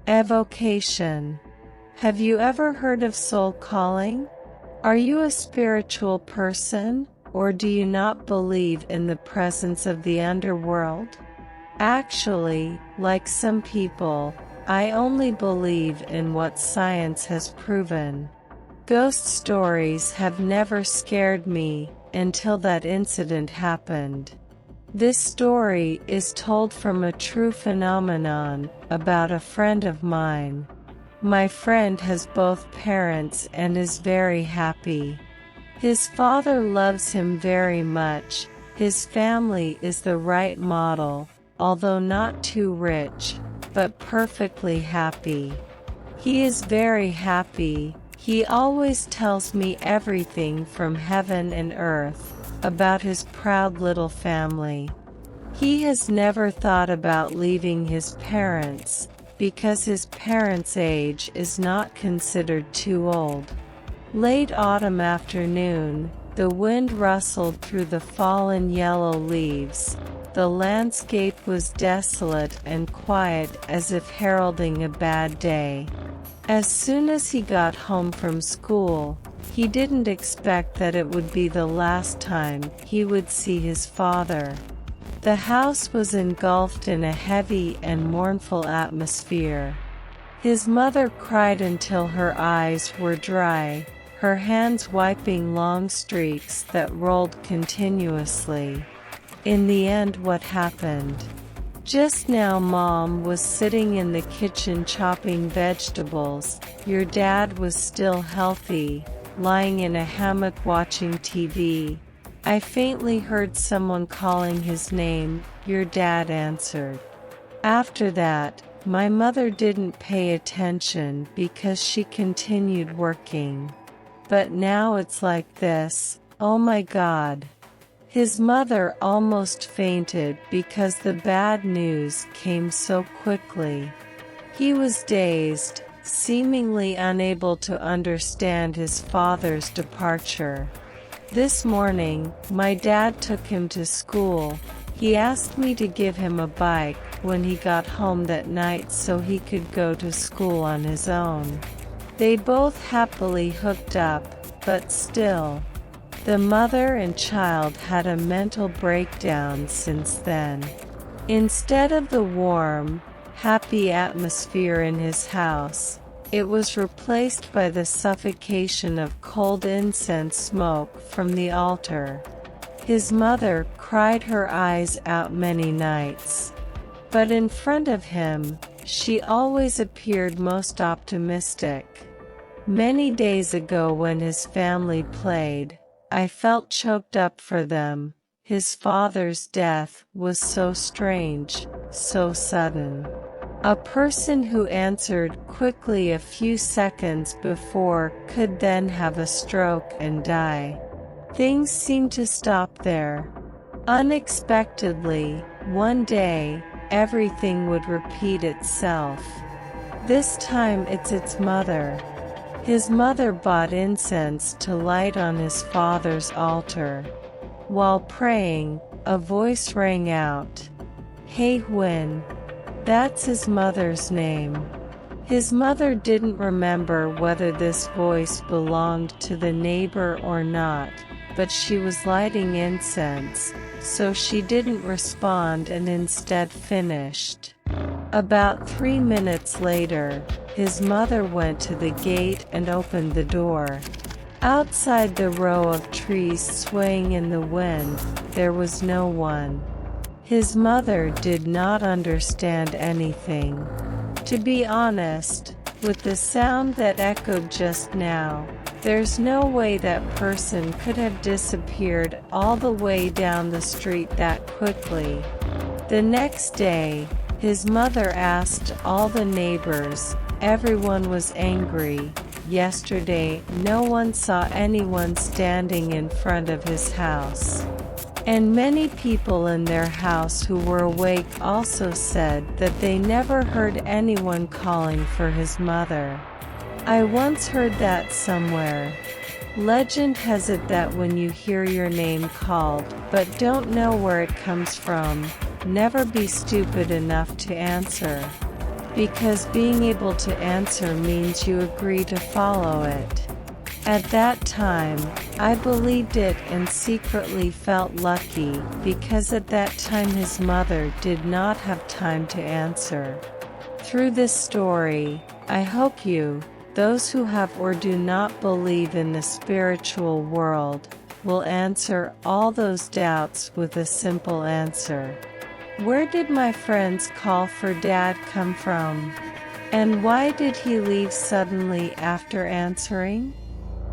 Evocation. Have you ever heard of soul calling? Are you a spiritual person, or do you not believe in the presence of the underworld? Actually, like some people, I only believe in what science has proven. Ghost stories have never scared me until that incident happened. This story is told from a true phenomenon about a friend of mine. My friend has both parents and is very happy. His father loves him very much. His family is the right model, although not too rich, but perfectly happy. He is very happy. He always tells me everything from heaven and earth about his proud little family. He has never thought about leaving his parents, because his parents' age is not considered too old. Late autumn afternoon, the wind rustled through the fallen yellow leaves. The landscape was desolate and quiet, as if heralding a bad day. As soon as he got home from school, he didn't expect that it would be the last time he would see his father. The house was engulfed in a heavy and mournful atmosphere. His mother cried until her eyes were dry, her hands wiping long streaks that rolled continuously. In the end, what happened? Just now Mom was sitting in the kitchen chopping vegetables. Your dad was still healthy, lying in a hammock watching TV. I faintly heard someone calling his name. Your dad answered. After that, my mother didn't pay attention because she continued working. But now it's like this. Oh my God. His mother almost fainted because the bad news came so quickly. He was dazed, seemingly unable to understand his father's departure. This morning, my dad took him to school. He asked me to give him a bike when he got home that night so he could go to school on his own. They both happily hooked up, but still. The mother and child had a mental breakdown since then. Instead of the warm, happy atmosphere in his house, it was replaced by the suffocation of cold incense smoke from the altar. His mother cried her eyes out many nights. But in front of him, she always appeared most optimistic. Many days ago when his family played, I felt choked up for them. His father's death was so strange, so sudden. A person who answered quickly a few seconds before could then have a stroke and die. Things seemed to stop there. Unexpectedly, one day, everything would repeat itself. This time it's its mother. His mother bought incense to light on his father's altar. While praying, a voice rang out. Hey Huyn. That's his mother's name. His mother didn't remember whether this voice belonged to the neighbor or not, but she was lighting incense, so she didn't respond and instead finished. About 3 minutes later, his mother went to the gate and opened the door. Outside the row of trees swaying in the wind, there was no one. His mother did not understand anything. To be honest, with the sound that echoed just now, there's no way that person could have disappeared all the way down the street that quickly. The next day, his mother asked all the neighbors. Everyone was angry. Yesterday, no one saw anyone standing in front of his house. And many people in their house who were awake also said that they never heard anyone calling for his mother. I once heard that somewhere. Legend has it that when you hear your name called, but don't know where it comes from, never be stupid enough to answer. because being able to answer means you agree to follow it. At that time, I believed it and secretly felt lucky because at that time his mother did not have time to answer. Through this story, I hope you, those who have or do not believe in the spiritual world, will answer all those doubts with a simple answer. Where did my friend's call for Dad come from? And why did he leave suddenly after answering?